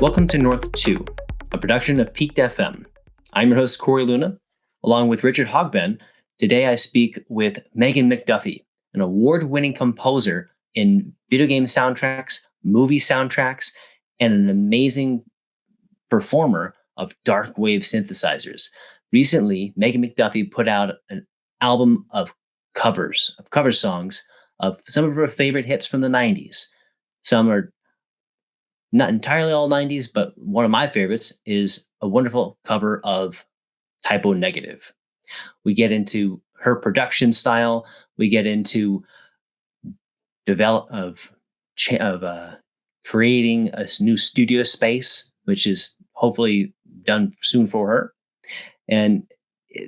Welcome to North 2, a production of Piqued FM. I'm your host, Corey Luna, along with Richard Hogben. Today I speak with Megan McDuffie, an award-winning composer in video game soundtracks, movie soundtracks, and an amazing performer of dark wave synthesizers. Recently, Megan McDuffie put out an album of cover songs of some of her favorite hits from the 90s. Some are not entirely all 90s, but one of my favorites is a wonderful cover of Typo Negative. We get into her production style. We get into creating a new studio space, which is hopefully done soon for her. And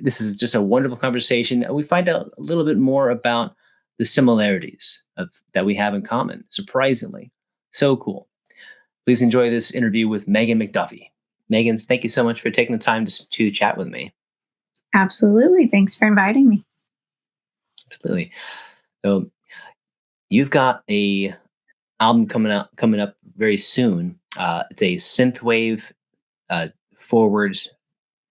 this is just a wonderful conversation. We find out a little bit more about the similarities that we have in common, surprisingly. So cool. Please enjoy this interview with Megan McDuffie. Megan, thank you so much for taking the time to chat with me. Absolutely. Thanks for inviting me. Absolutely. So you've got a album coming up very soon. It's a synthwave forward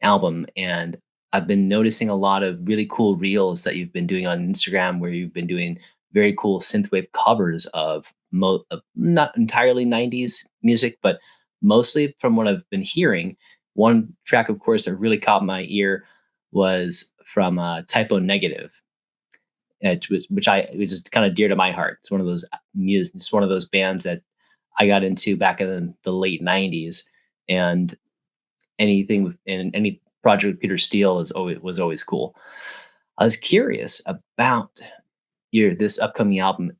album, and I've been noticing a lot of really cool reels that you've been doing on Instagram, where you've been doing very cool synthwave covers of not entirely 90s music, but mostly from what I've been hearing. One track, of course, that really caught my ear was from Typo Negative, which is kind of dear to my heart. It's one of those It's one of those bands that I got into back in the late 90s, and any project with Peter Steele was always cool. I was curious about this upcoming album.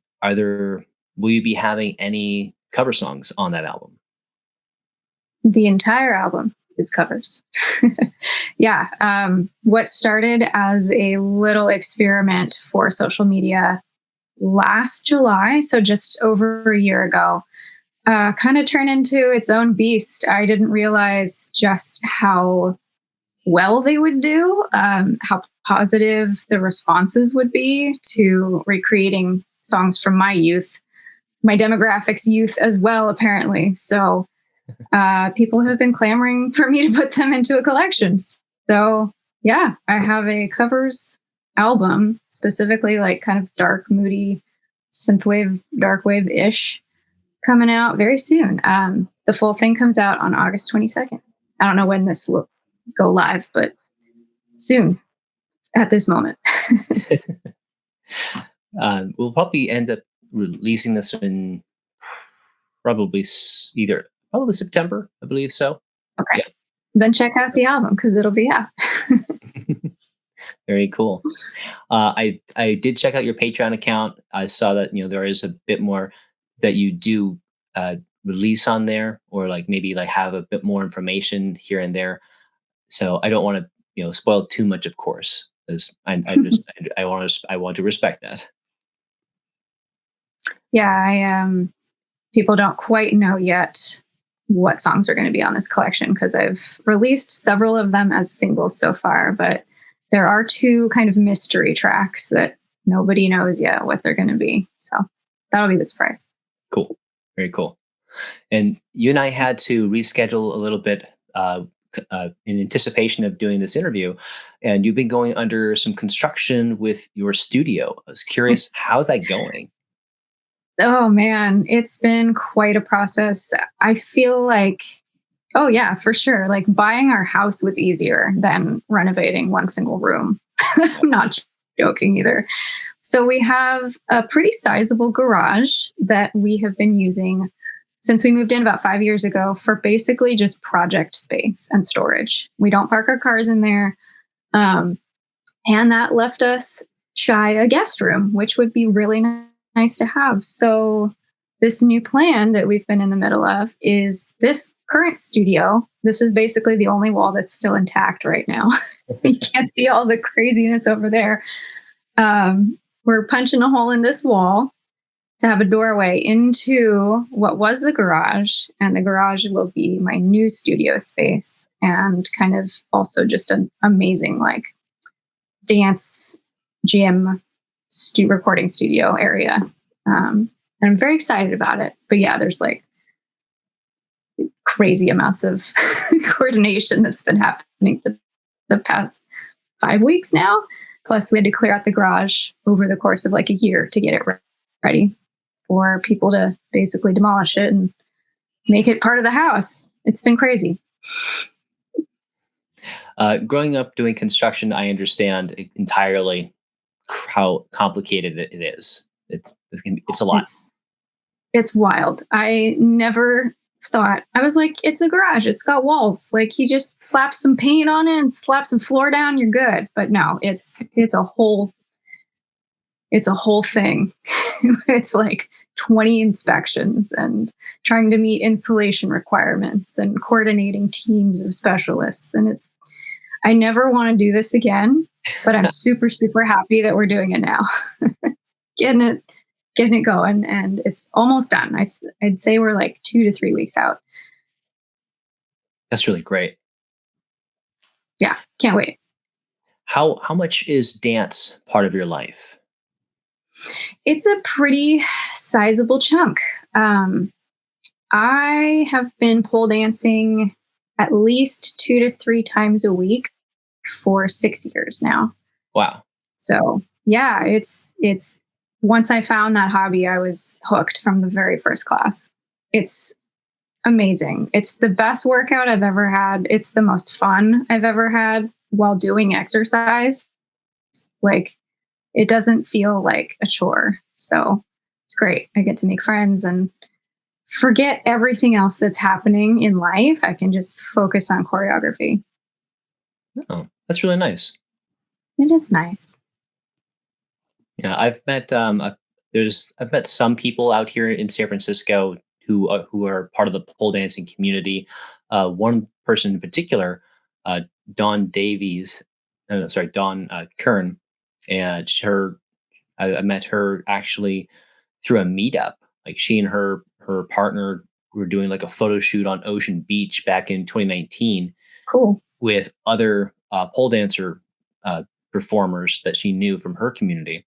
Will you be having any cover songs on that album? The entire album is covers. Yeah. What started as a little experiment for social media last July, so just over a year ago, kind of turned into its own beast. I didn't realize just how well they would do, how positive the responses would be to recreating songs from my youth, my demographics youth as well, apparently. So people have been clamoring for me to put them into a collection. So yeah, I have a covers album, specifically like kind of dark, moody, synthwave, dark wave-ish, coming out very soon. The full thing comes out on August 22nd. I don't know when this will go live, but soon at this moment. We'll probably end up releasing this in probably September, I believe so. Okay. Yeah. Then check out the album because it'll be out. Very cool. I did check out your Patreon account. I saw that there is a bit more that you do release on there, or maybe have a bit more information here and there. So I don't want to spoil too much, of course, because I want to respect that. Yeah, people don't quite know yet what songs are going to be on this collection because I've released several of them as singles so far, but there are 2 kind of mystery tracks that nobody knows yet what they're going to be. So that'll be the surprise. Cool. Very cool. And you and I had to reschedule a little bit in anticipation of doing this interview, and you've been going under some construction with your studio. I was curious, how's that going? Oh man, it's been quite a process. I feel like, oh yeah, for sure. Like buying our house was easier than renovating one single room. I'm not joking either. So we have a pretty sizable garage that we have been using since we moved in about 5 years ago for basically just project space and storage. We don't park our cars in there. And that left us shy a guest room, which would be really nice to have. So this new plan that we've been in the middle of is this current studio. This is basically the only wall that's still intact right now. You can't see all the craziness over there. We're punching a hole in this wall to have a doorway into what was the garage, and the garage will be my new studio space and kind of also just an amazing dance gym recording studio area. And I'm very excited about it. But yeah, there's crazy amounts of coordination that's been happening for the past 5 weeks now. Plus, we had to clear out the garage over the course of like a year to get it ready for people to basically demolish it and make it part of the house. It's been crazy. Growing up doing construction, I understand entirely how complicated it is. It's a lot. It's wild. I never thought, I was like, it's a garage. It's got walls. Like you just slap some paint on it and slap some floor down, you're good. But no, it's a whole thing. It's like 20 inspections and trying to meet insulation requirements and coordinating teams of specialists. And I never want to do this again, but I'm super, super happy that we're doing it now. getting it getting it going, and it's almost done. I'd say we're like 2 to 3 weeks out. That's really great. Yeah, can't wait. How much is dance part of your life? It's a pretty sizable chunk. I have been pole dancing at least 2 to 3 times a week for 6 years now. Wow. So yeah, it's once I found that hobby, I was hooked from the very first class. It's amazing. It's the best workout I've ever had. It's the most fun I've ever had while doing exercise. Like, it doesn't feel like a chore. So it's great. I get to make friends and forget everything else that's happening in life. I can just focus on choreography. Oh, that's really nice. It is nice. Yeah, I've met some people out here in San Francisco who are part of the pole dancing community. One person in particular, Dawn Davies, no, sorry, Dawn Kern, and I met her actually through a meetup. Like she and her partner were doing like a photo shoot on Ocean Beach back in 2019 Cool. with other pole dancer uh, performers that she knew from her community.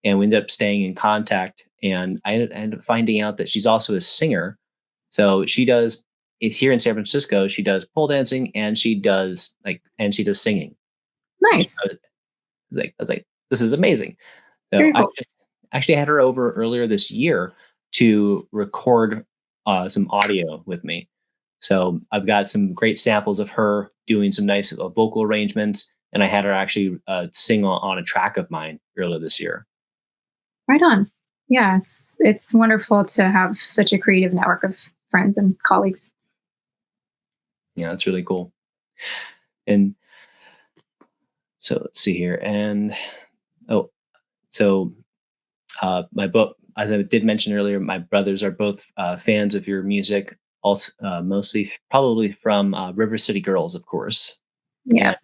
And we ended up staying in contact. And I ended up finding out that she's also a singer. So she does it's here in San Francisco. She does pole dancing and she does singing. Nice. I was like, this is amazing. So Very I cool. actually had her over earlier this year to record some audio with me. So I've got some great samples of her doing some nice vocal arrangements, and I had her actually sing on a track of mine earlier this year. Right on. Yeah, it's wonderful to have such a creative network of friends and colleagues. Yeah, that's really cool. And so let's see here. And oh, so my book, as I did mention earlier, my brothers are both fans of your music. Also, mostly probably from River City Girls, of course. Yeah.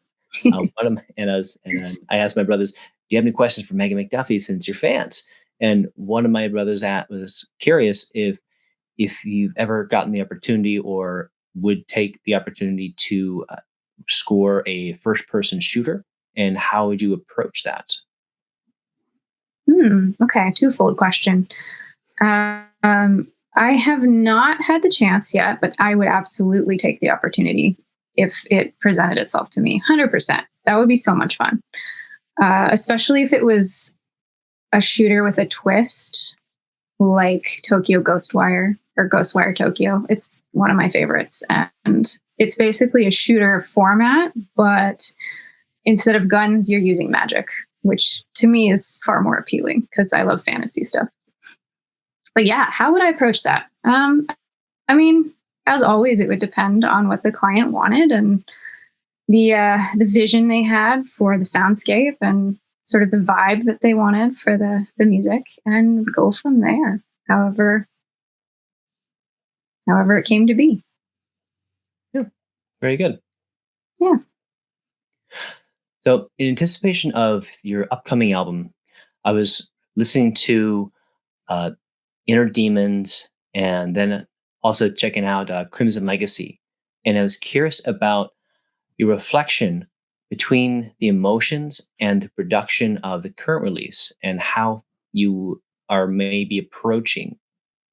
And and then I asked my brothers, "Do you have any questions for Megan McDuffie since you're fans?" And one of my brothers was curious if you've ever gotten the opportunity or would take the opportunity to score a first person shooter, and how would you approach that? Okay, twofold question. I have not had the chance yet, but I would absolutely take the opportunity if it presented itself to me. 100%. That would be so much fun, especially if it was a shooter with a twist like Tokyo Ghostwire or Ghostwire Tokyo. It's one of my favorites. And it's basically a shooter format, but instead of guns, you're using magic, which to me is far more appealing because I love fantasy stuff. But yeah, how would I approach that? I mean, as always, it would depend on what the client wanted and the vision they had for the soundscape and sort of the vibe that they wanted for the music, and go from there. However it came to be. Yeah, very good. Yeah. So, in anticipation of your upcoming album, I was listening to uh, Inner Demons and then also checking out Crimson Legacy. And I was curious about your reflection between the emotions and the production of the current release and how you are maybe approaching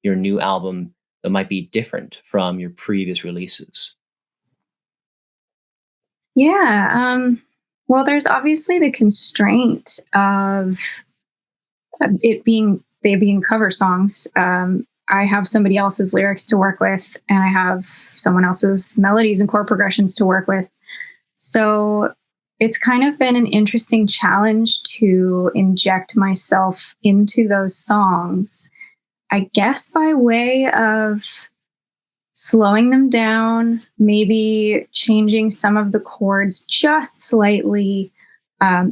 your new album that might be different from your previous releases? Yeah. Well, there's obviously the constraint of it being they being cover songs. I have somebody else's lyrics to work with, and I have someone else's melodies and chord progressions to work with. So it's kind of been an interesting challenge to inject myself into those songs, I guess by way of slowing them down, maybe changing some of the chords just slightly.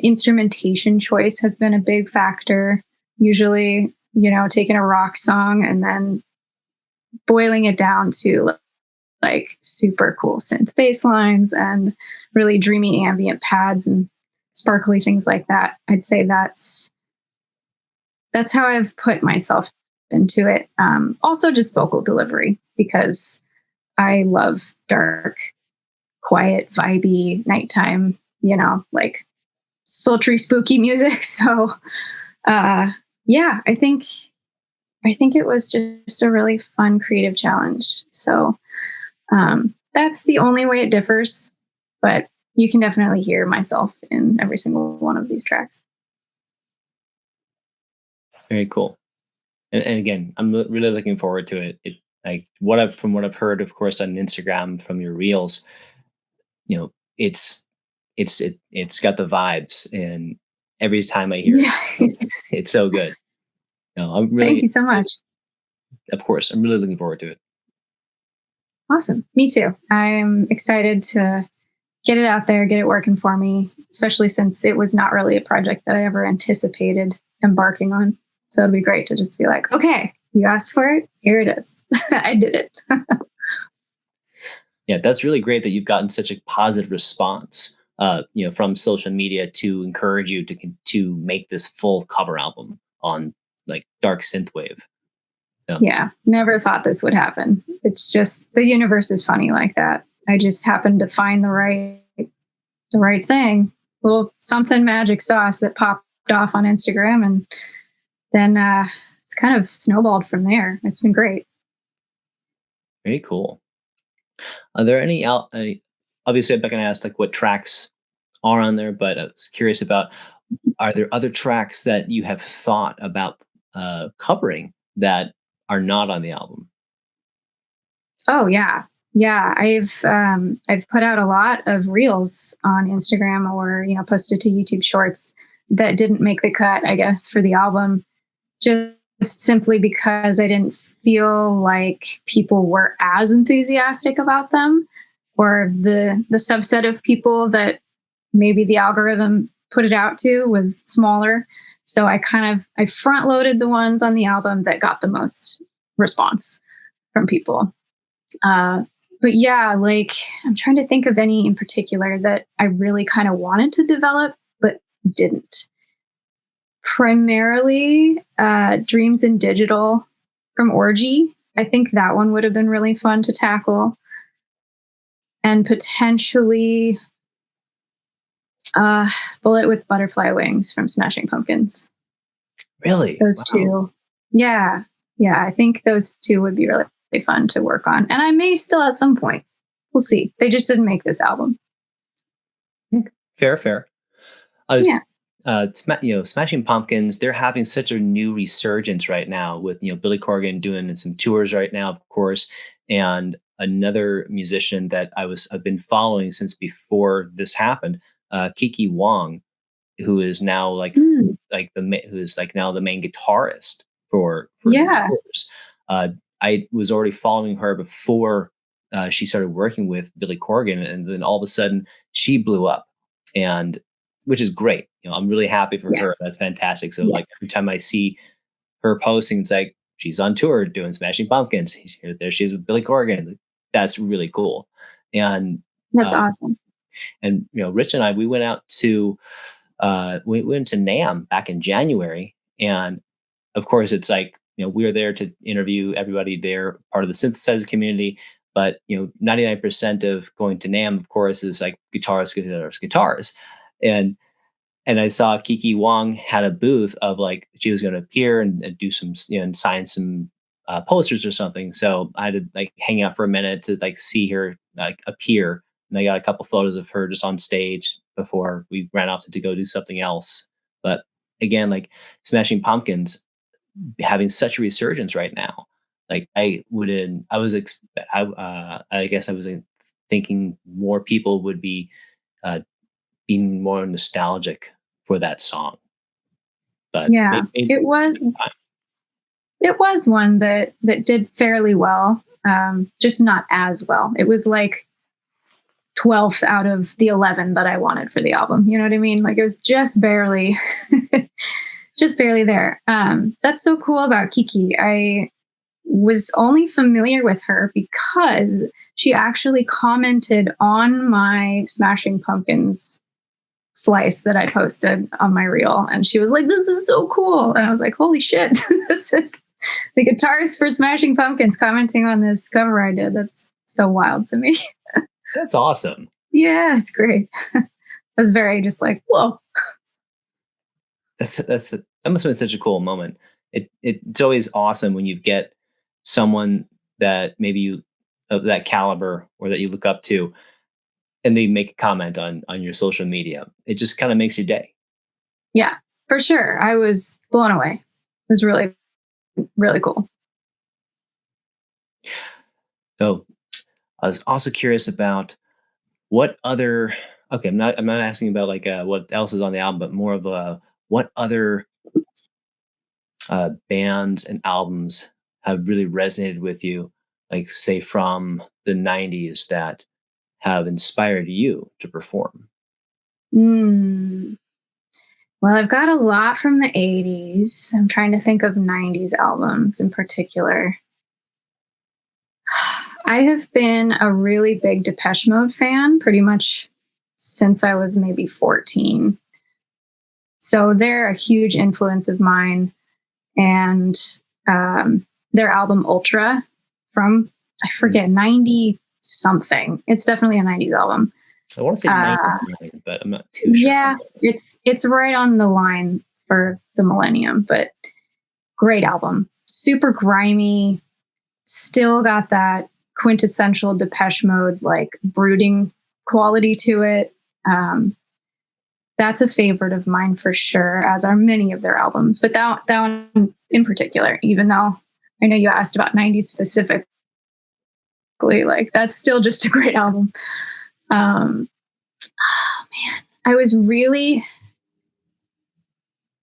Instrumentation choice has been a big factor. Usually, taking a rock song and then boiling it down to like super cool synth bass lines and really dreamy ambient pads and sparkly things like that. I'd say that's how I've put myself into it. Also, just vocal delivery because I love dark, quiet, vibey, nighttime, like sultry, spooky music. So, yeah, I think it was just a really fun, creative challenge. So, that's the only way it differs, but you can definitely hear myself in every single one of these tracks. Very cool. And again, I'm really looking forward to it. It like what I've heard, of course, on Instagram from your reels, you know, it's it's got the vibes, and every time I hear it, Yeah. it's so good. No, I'm Thank really, you so much. of course, I'm really looking forward to it. Awesome. Me too. I'm excited to get it out there, get it working for me, especially since it was not really a project that I ever anticipated embarking on. So it'd be great to just be like, okay, you asked for it, here it is. I did it. Yeah, that's really great that you've gotten such a positive response, from social media to encourage you to make this full cover album on like dark synthwave. Yeah, Yeah, never thought this would happen. It's just the universe is funny like that. I just happened to find the right thing, little something magic sauce that popped off on Instagram, and then it's kind of snowballed from there. It's been great. very cool. Are there any obviously I'm not going to ask like what tracks are on there, but I was curious about, are there other tracks that you have thought about covering that are not on the album? Oh yeah. Yeah, I've put out a lot of reels on Instagram or posted to YouTube Shorts that didn't make the cut, I guess, for the album, just simply because I didn't feel like people were as enthusiastic about them, or the subset of people that maybe the algorithm put it out to was smaller. So I front loaded the ones on the album that got the most response from people. Uh, but yeah, like I'm trying to think of any in particular that I really kind of wanted to develop, but didn't. Primarily, Dreams in Digital from Orgy. I think that one would have been really fun to tackle. And potentially uh, Bullet with Butterfly Wings from Smashing Pumpkins. Really? Those Wow. two. Yeah. Yeah. I think those two would be really fun to work on. And I may still at some point. We'll see. They just didn't make this album. Fair, fair. I Yeah. was, Smashing Pumpkins. They're having such a new resurgence right now with Billy Corgan doing some tours right now, of course, and another musician that I've been following since before this happened, Kiki Wong, who is now Mm, who is like now the main guitarist for these yeah. tours. Uh, I was already following her before she started working with Billy Corgan, and then all of a sudden she blew up, and which is great. I'm really happy for Yeah. her. That's fantastic. So Yeah. like every time I see her posting, it's like she's on tour doing Smashing Pumpkins. There she is with Billy Corgan. That's really cool. And That's um, awesome. Rich and I, we went to NAM back in January, and of course, it's like we were there to interview everybody there, part of the synthesizer community. But 99% of going to NAM, of course, is like guitars, guitars, guitars, and I saw Kiki Wong had a booth of like she was going to appear and do some and sign some posters or something. So I had to like hang out for a minute to like see her like appear. And I got a couple photos of her just on stage before we ran off to go do something else. But again, like Smashing Pumpkins having such a resurgence right now. Like I wouldn't, I was, I guess I was thinking more people would be uh, being more nostalgic for that song, but Yeah, maybe it was it was one that did fairly well, just not as well. It was like 12th out of the 11 that I wanted for the album. You know what I mean? Like it was just barely, just barely there. That's so cool about Kiki. I was only familiar with her because she actually commented on my Smashing Pumpkins slice that I posted on my reel. And she was like, "This is so cool." And I was like, "Holy shit." This is the guitarist for Smashing Pumpkins commenting on this cover I did. That's so wild to me. that's awesome. Yeah, it's great. I was very just like, whoa. That must have been such a cool moment. It's always awesome when you get someone that maybe you of that caliber or that you look up to, and they make a comment on your social media. It just kind of makes your day. Yeah, for sure. I was blown away. It was really, really cool. So I was also curious about what other. Okay, I'm not asking about like what else is on the album, but more of what other bands and albums have really resonated with you, like say from the '90s that have inspired you to perform? Mm. Well, I've got a lot from the 80s. I'm trying to think of 90s albums in particular. I have been a really big Depeche Mode fan pretty much since I was maybe 14. So they're a huge influence of mine. And their album Ultra from, I forget, 90 something. It's definitely a 90s album. I want to say Uh, 99, but I'm not too sure. yeah, it's right on the line for the millennium, but great album. Super grimy, still got that quintessential Depeche Mode like brooding quality to it. That's a favorite of mine for sure, as are many of their albums. But that one in particular, even though I know you asked about 90s specifically, like that's still just a great album. Oh man, I was really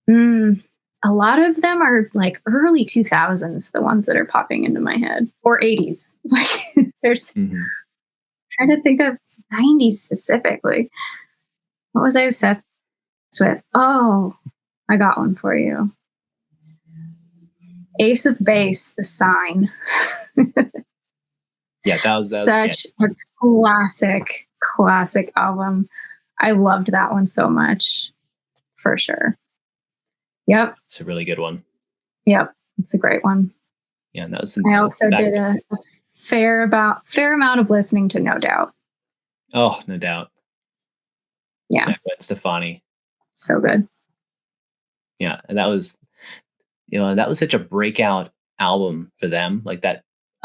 a lot of them are like early 2000s, the ones that are popping into my head, or 80s. Like there's Mhm. trying to think of 90s specifically. What was I obsessed with? Oh, I got one for you. Ace of Base, The Sign. Yeah, yeah, Such a classic album. I loved that one so much, for sure. Yep, it's a really good one. yep, it's a great one. Yeah, and that was I also back. did a fair amount of listening to No Doubt. Oh, no doubt. Yeah, Yeah, Gwen Stefani. so good. Yeah, and that was such a breakout album for them. Like that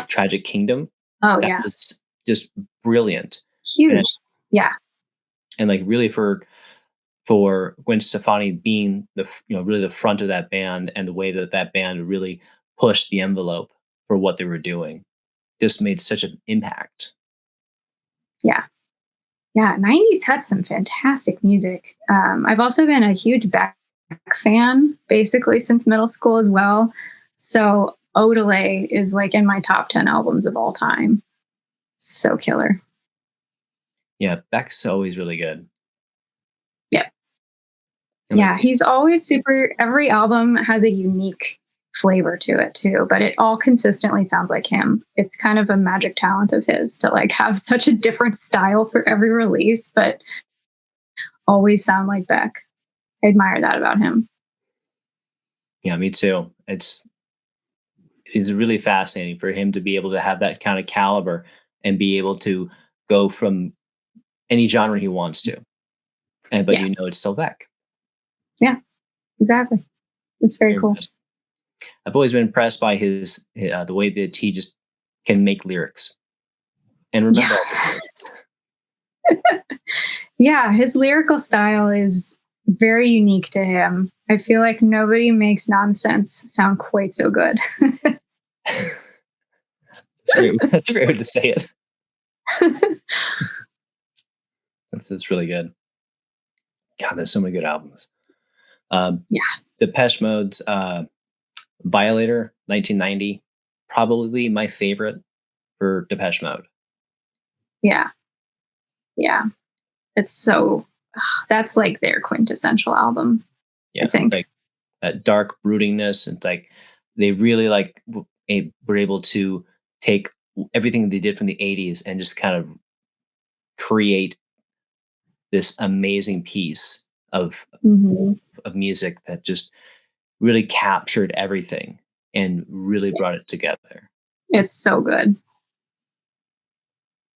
Tragic Kingdom. Oh That yeah, was just brilliant, and huge. Yeah, like really for Gwen Stefani being really the front of that band and the way that that band really pushed the envelope for what they were doing just made such an impact. yeah, yeah. 90s had some fantastic music. I've also been a huge Beck fan basically since middle school as well. So Odelay is like in my top 10 albums of all time. So killer. Yeah, Beck's always really good. Yep. And like Yeah, he's always super. Every album has a unique flavor to it too, but it all consistently sounds like him. It's kind of a magic talent of his to like have such a different style for every release, but always sound like Beck. I admire that about him. yeah, me too. It's really fascinating for him to be able to have that kind of caliber and be able to go from any genre he wants to. And but Yeah, it's still Beck. yeah, exactly. It's very Very cool. impressive. I've always been impressed by the way that he just can make lyrics and Yeah. remember all the lyrics. Yeah, his lyrical style is very unique to him. I feel like nobody makes nonsense sound quite so good. That's a great. That's a great way to say it. That's really good. God, there's so many good albums. Um, Yeah, Depeche Mode's Violator, 1990, probably my favorite for Depeche Mode. yeah, yeah. It's so that's like their quintessential album, I Yeah, think. like that dark broodingness, and like they really like were able to take everything they did from the 80s and just kind of create this amazing piece of Mhm. music that just really captured everything and really brought it together. It's so good.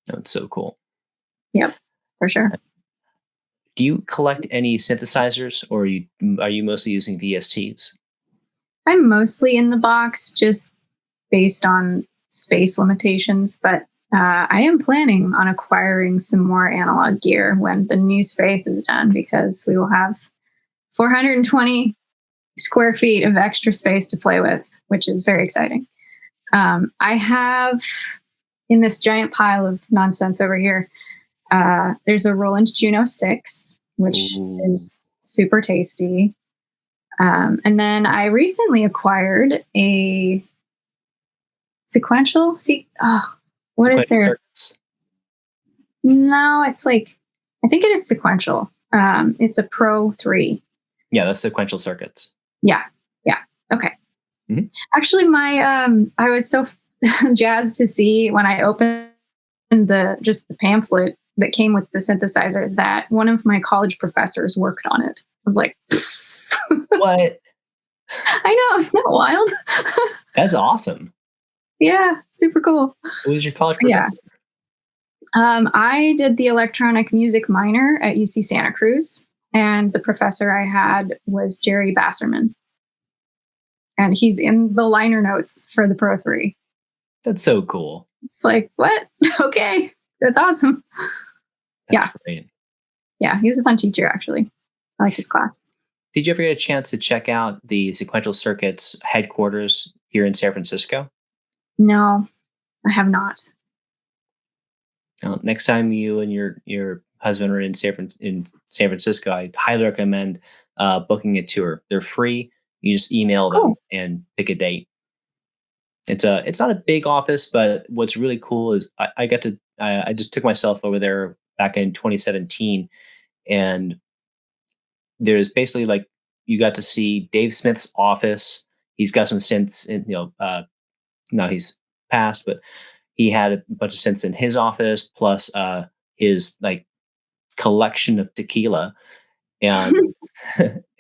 It's so cool. Yep, for sure. Do you collect any synthesizers, or are you mostly using VSTs? I'm mostly in the box just based on space limitations, but I am planning on acquiring some more analog gear when the new space is done because we will have 420 square feet of extra space to play with, which is very exciting. I have in this giant pile of nonsense over here, there's a Roland Juno 6, which Ooh, is super tasty. And then I recently acquired a sequential. What is sequential there? circuits. No, it's like, I think it is sequential. It's a Pro 3. Yeah, that's sequential circuits. Yeah. Yeah. Okay. Mhm. Actually, I was so jazzed to see when I opened the pamphlet that came with the synthesizer that one of my college professors worked on it. I was like, What? I know, isn't that wild? That's awesome. Yeah, super cool. Who was your college Yeah. professor? I did the electronic music minor at UC Santa Cruz, and the professor I had was Jerry Basserman, and he's in the liner notes for the Pro 3. That's so cool. It's like, what? Okay, that's awesome. That's Yeah, great. yeah, he was a fun teacher, actually. I liked his class. Did you ever get a chance to check out the sequential circuits headquarters here in San Francisco? No, I have not. Next time you and your husband are in San Francisco, I highly recommend booking a tour. They're free. You just email them Cool. and pick a date. It's not a big office, but what's really cool is I just took myself over there back in 2017, and there's basically like you got to see Dave Smith's office. He's got some synths, in, now he's passed, but he had a bunch of synths in his office, plus his like collection of tequila, and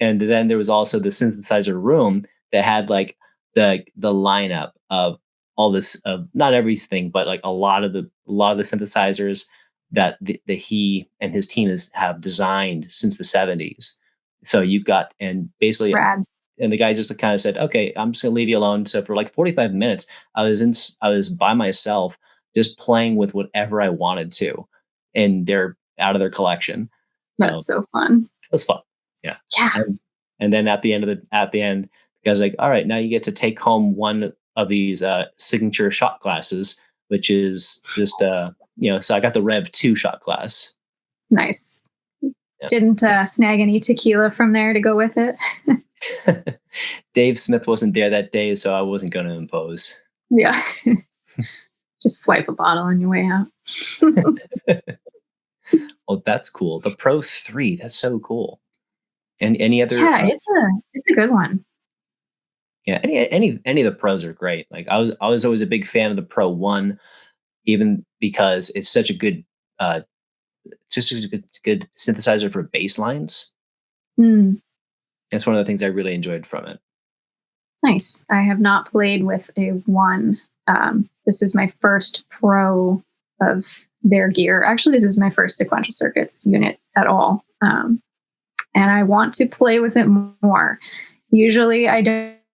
and then there was also the synthesizer room that had like the lineup of all this not everything, but like a lot of the synthesizers that that he and his team have designed since the 70s. So you've got, and basically, Rad. and the guy just kind of said, "Okay, I'm just gonna leave you alone." So for like 45 minutes, I was by myself, just playing with whatever I wanted to, and they're out of their collection. So That's so fun. it was fun. Yeah. Yeah. And then at the end, the guy's like, "All right, now you get to take home one of these signature shot glasses, which is just so I got the Rev 2 shot glass." Nice. Yeah. Didn't snag any tequila from there to go with it. Dave Smith wasn't there that day, so I wasn't going to impose. Yeah. Just swipe a bottle on your way out. Well, that's cool. The Pro 3, that's so cool. And any other Yeah, it's a good one. yeah, any of the pros are great. Like I was always a big fan of the Pro 1, even because it's such a good uh it's just a good synthesizer for bass lines. Mm, That's one of the things I really enjoyed from it. nice. I have not played with a one. This is my first pro of their gear. Actually, this is my first sequential circuits unit at all. And I want to play with it more. Usually, I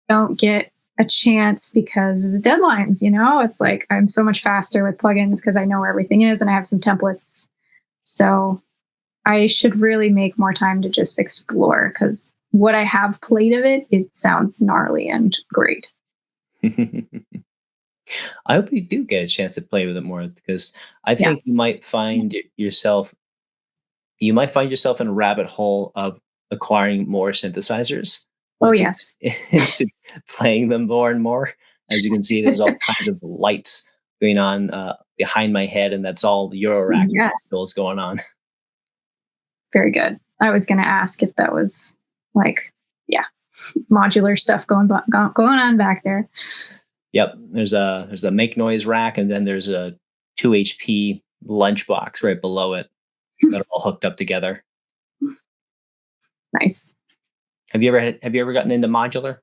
don't get a chance because deadlines, it's like I'm so much faster with plugins because I know where everything is and I have some templates. So I should really make more time to just explore because what I have played of it, it sounds gnarly and great. I hope you do get a chance to play with it more because I Yeah. think you might find yourself in a rabbit hole of acquiring more synthesizers Oh, once you yes. get into playing them more and more. As you can see, there's all kinds of lights going on behind my head, and that's all the Eurorack Yes. modules going on. Very good. I was going to ask if that was like, yeah, modular stuff going on back there. Yep, there's a make noise rack, and then there's a 2 HP lunchbox right below it that are all hooked up together. Nice. Have you ever gotten into modular?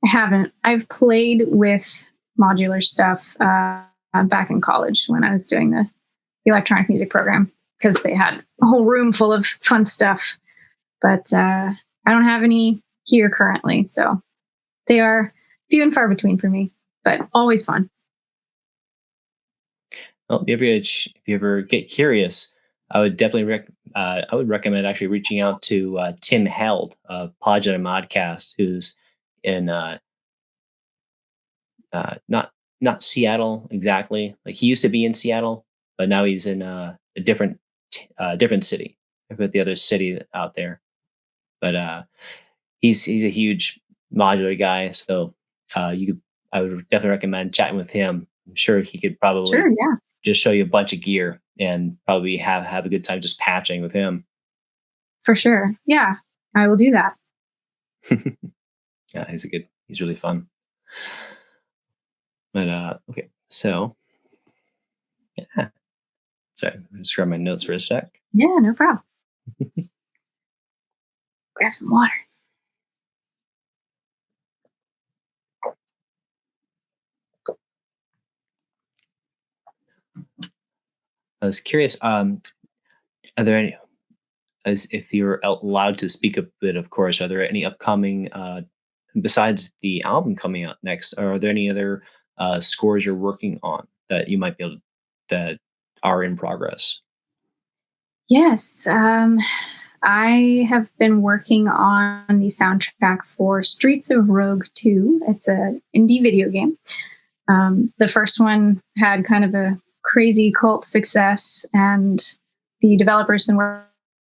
I haven't. I've played with modular stuff back in college when I was doing the electronic music program because they had a whole room full of fun stuff. But I don't have any here currently, so they are few and far between for me, but always fun. Well, if you ever get curious, I would recommend actually reaching out to Tim Held of Podget and Modcast, who's in not Seattle exactly. Like he used to be in Seattle, but now he's in a different city, with the other city out there. But he's a huge modular guy, so I would definitely recommend chatting with him. I'm sure he could Sure, probably yeah, just show you a bunch of gear and probably have a good time just patching with him. for sure. Yeah, I will do that. Yeah, he's really fun. But okay, so yeah, sorry, just grab my notes for a sec. Yeah, no problem. Grab some water. I was curious. Are there any, as if you're allowed to speak a bit, of course, are there any upcoming besides the album coming out next? Are there any other scores you're working on that you might be able to, that are in progress? Yes, I have been working on the soundtrack for Streets of Rogue 2. It's a indie video game. The first one had kind of a crazy cult success, and the developer's been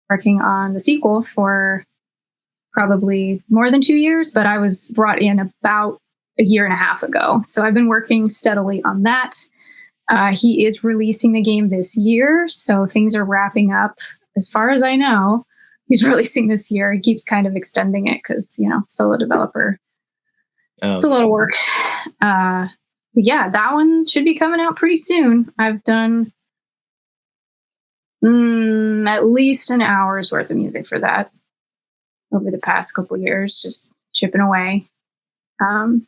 working on the sequel for probably more than 2 years, but I was brought in about a year and a half ago. So I've been working steadily on that. He is releasing the game this year, so things are wrapping up. As far as I know, he's releasing this year. He keeps kind of extending it because, solo developer, it's a Okay. lot of work. But yeah, that one should be coming out pretty soon. I've done at least an hour's worth of music for that over the past couple years, just chipping away.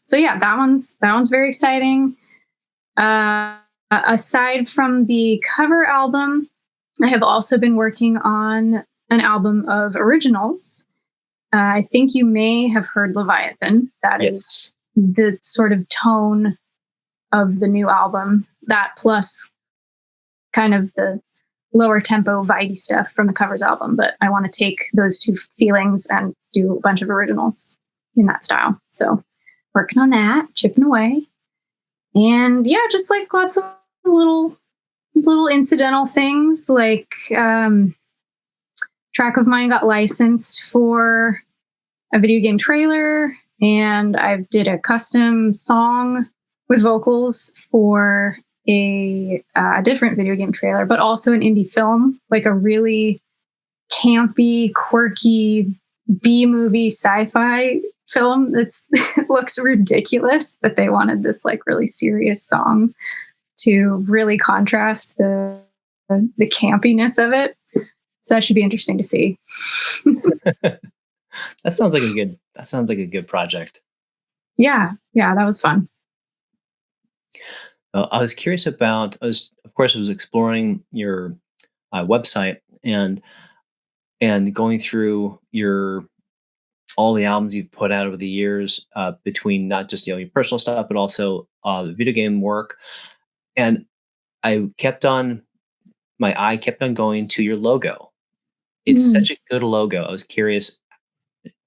So yeah, that one's very exciting. Aside from the cover album, I have also been working on an album of originals. I think you may have heard Leviathan. That Yes. is the sort of tone of the new album. That plus kind of the lower tempo, vibey stuff from the covers album. But I want to take those two feelings and do a bunch of originals in that style. So working on that, chipping away. And yeah, just like lots of little incidental things like track of mine got licensed for a video game trailer, and I did a custom song with vocals for a different video game trailer, but also an indie film, like a really campy, quirky B movie sci-fi film that's looks ridiculous, but they wanted this like really serious song to really contrast the campiness of it. So that should be interesting to see. That sounds like a good project. Yeah, yeah, that was fun. I was curious about. Of course, I was exploring your website and going through your all the albums you've put out over the years, between not just your personal stuff, but also video game work. And I kept on my eye kept on going to your logo. It's Mm, such a good logo. I was curious,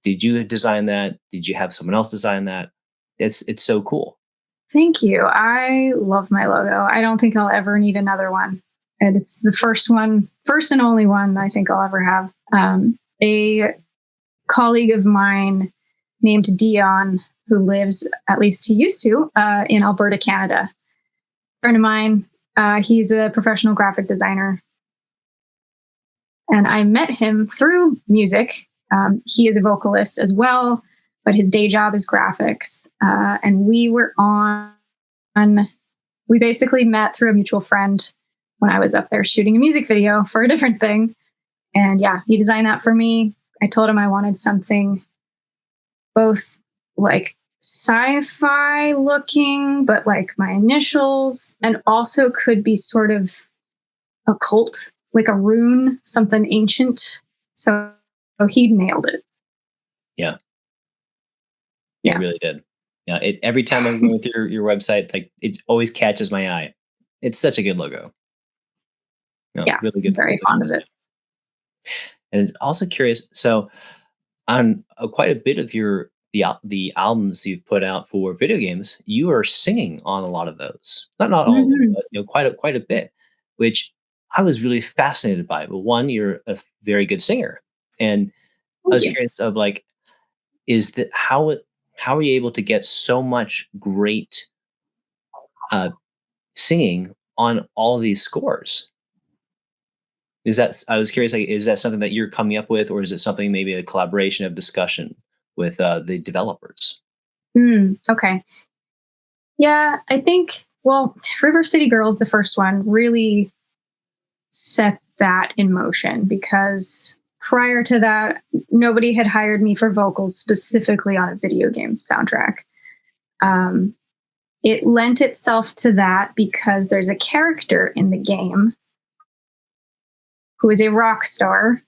did you design that? Did you have someone else design that? It's so cool. thank you. I love my logo. I don't think I'll ever need another one. And it's the first one, first and only one I think I'll ever have. A colleague of mine named Dion, who lives, at least he used to, in Alberta, Canada. Friend of mine, he's a professional graphic designer, and I met him through music. He is a vocalist as well, but his day job is graphics. And we were we basically met through a mutual friend when I was up there shooting a music video for a different thing. And yeah, he designed that for me. I told him I wanted something both like sci-fi looking, but like my initials, and also could be sort of occult, like a rune, something ancient. So he nailed it. Yeah, it Yeah. really did. Yeah, every time I'm going through your website, like it always catches my eye. It's such a good logo. No, Yeah. really I'm good, very really fond good of it. design. And also curious, so on quite a bit of the albums you've put out for video games, you are singing on a lot of those. Not all of them, Hmm. but quite a bit, which I was really fascinated by. But one, you're a very good singer, and I Thank was you. curious of like, is that how are you able to get so much great uh, singing on all of these scores? Is that I was curious, like, is that something that you're coming up with, or is it something maybe a collaboration of discussion with the developers? Okay. Yeah, I think, well, River City Girls, the first one, really set that in motion because prior to that, nobody had hired me for vocals specifically on a video game soundtrack. Um, it lent itself to that because there's a character in the game who is a rock star,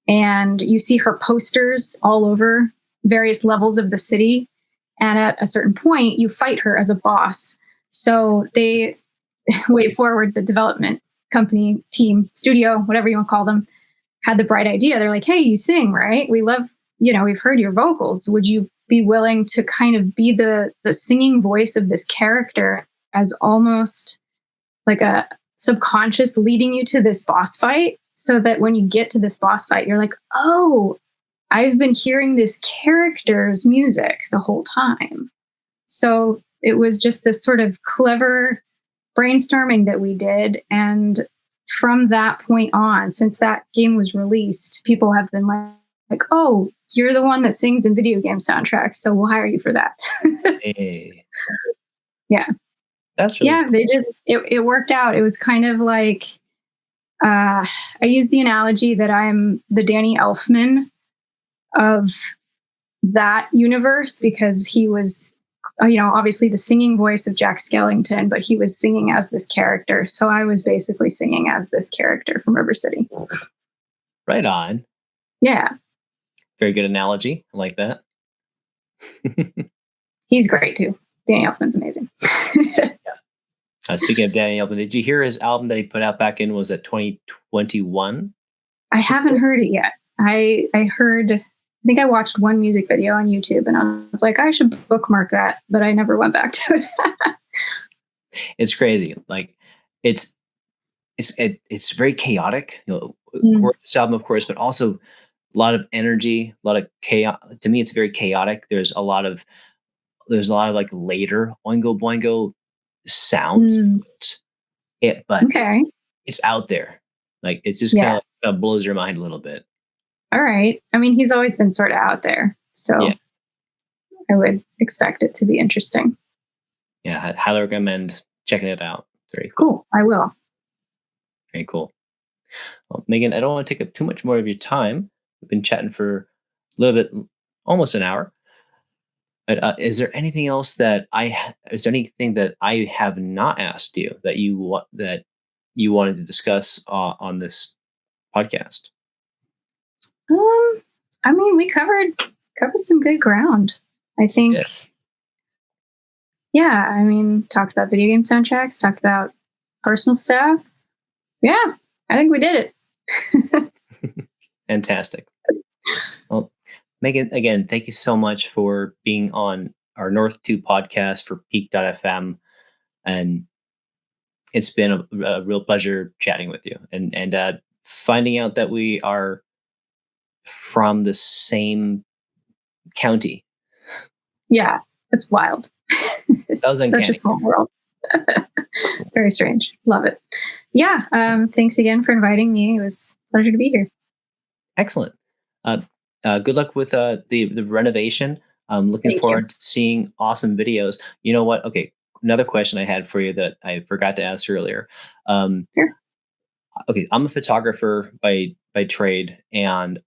and you see her posters all over various levels of the city. And at a certain point, you fight her as a boss. So they way forward, the development company, team, studio, whatever you want to call them, had the bright idea. They're like, hey, you sing, right? We love, we've heard your vocals. Would you be willing to kind of be the singing voice of this character as almost like a subconscious leading you to this boss fight so that when you get to this boss fight, you're like, oh, I've been hearing this character's music the whole time. So it was just this sort of clever brainstorming that we did. And from that point on, since that game was released, people have been like, oh, you're the one that sings in video game soundtracks. So we'll hire you for that. Hey, Yeah. that's really Yeah. cool. It worked out. It was kind of like, I use the analogy that I'm the Danny Elfman of that universe because he was, obviously the singing voice of Jack Skellington, but he was singing as this character. So I was basically singing as this character from River City. Right on. Yeah, Very good analogy. I like that. he's great too. Danny Elfman's amazing. Speaking of Danny Elfman, did you hear his album that he put out back in was it 2021? I haven't heard it yet. I heard. I think I watched one music video on YouTube, and I was like, I should bookmark that, but I never went back to it. It's crazy. Like it's it's very chaotic. Mm, This album, of course, but also a lot of energy, a lot of chaos. To me, it's very chaotic. There's a lot of like later Oingo Boingo sound mm, to but okay. it's out there. Like it's just Yeah. kind of blows your mind a little bit. All right. I mean, he's always been sort of out there, Yeah, so I would expect it to be interesting. yeah. I highly recommend checking it out. Very cool. Cool. I will. Very cool. Well, Megan, I don't want to take up too much more of your time. We've been chatting for a little bit, almost an hour. But is there anything that I have not asked you that you wanted to discuss on this podcast? Um, I mean, we covered some good ground. I think, Yeah. yeah, I mean, talked about video game soundtracks, talked about personal stuff. Yeah, I think we did it. Fantastic. Well, Megan, again, thank you so much for being on our North 2 podcast for Peak.fm. And it's been a real pleasure chatting with you and finding out that we are from the same county. Yeah, it's wild. That was It's such a uncanny. small world. Very strange. Love it. Yeah. Thanks again for inviting me. It was a pleasure to be here. Excellent. Uh, good luck with the renovation. I'm looking Thank you. forward to seeing awesome videos. You know what? Okay, another question I had for you that I forgot to ask earlier. Um, Sure. okay, I'm a photographer by trade, and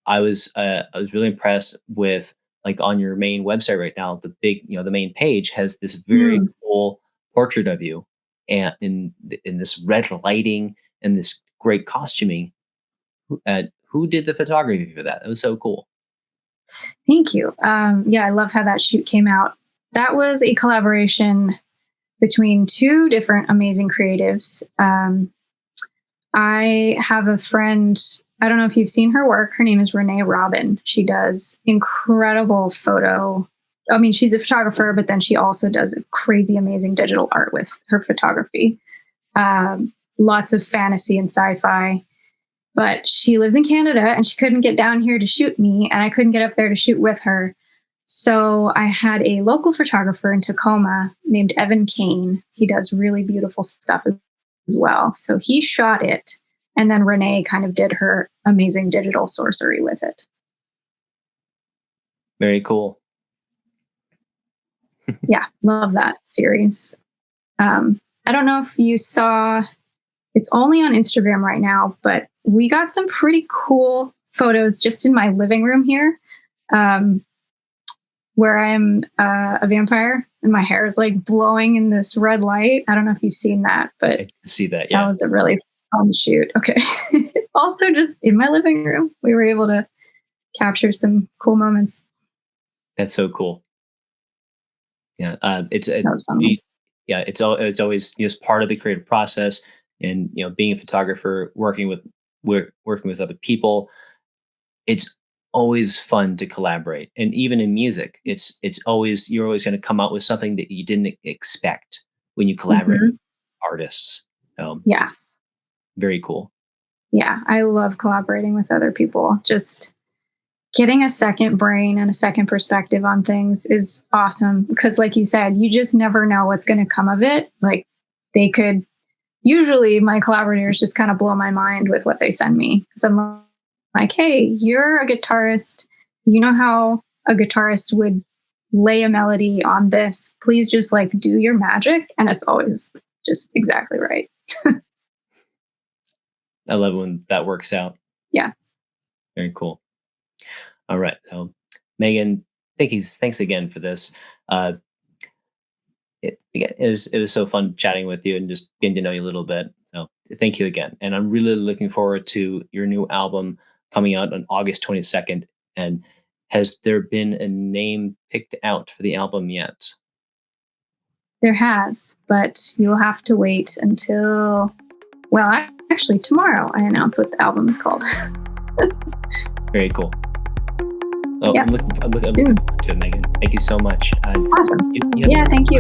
I was really impressed with, like, on your main website right now, the main page has this very Mm, cool portrait of you, and in this red lighting and this great costuming. Who did the photography for that? That was so cool. thank you. Yeah, I love how that shoot came out. That was a collaboration between two different amazing creatives. I have a friend. I don't know if you've seen her work. Her name is Renee Robin. She does incredible photo. I mean, she's a photographer, but then she also does crazy, amazing digital art with her photography. Lots of fantasy and sci-fi. But she lives in Canada and she couldn't get down here to shoot me, and I couldn't get up there to shoot with her. So I had a local photographer in Tacoma named Evan Kane. He does really beautiful stuff as well. So he shot it, and then Renee kind of did her amazing digital sorcery with it. Very cool. Yeah, love that series. I don't know if you saw, it's only on Instagram right now, but we got some pretty cool photos just in my living room here, um, where I'm a vampire and my hair is like blowing in this red light. I don't know if you've seen that, I but can see that. that Yeah, was a really fun shoot. Okay. Also, just in my living room, we were able to capture some cool moments. that's so cool. Yeah, That was fun. yeah, it's always just part of the creative process, and being a photographer, working with other people. It's always fun to collaborate, and even in music, it's always you're always going to come out with something that you didn't expect when you collaborate with Hmm. artists. Yeah. It's very cool. Yeah. I love collaborating with other people. Just getting a second brain and a second perspective on things is awesome because, like you said, you just never know what's going to come of it. Like, they could, usually my collaborators just kind of blow my mind with what they send me. So I'm like, hey, you're a guitarist. You know how a guitarist would lay a melody on this. Please just like do your magic. And it's always just exactly right. I love when that works out. Yeah. Very cool. All right, so Megan, thanks again for this. Uh, it was so fun chatting with you and just getting to know you a little bit. So thank you again, and I'm really looking forward to your new album coming out on August 22nd. And has there been a name picked out for the album yet? There has, but you'll have to wait until, well, actually, tomorrow I announce what the album is called. Very cool. Oh, Yep, I'm looking soon. forward to it, Megan. Thank you so much. Awesome. You have Yeah, thank you.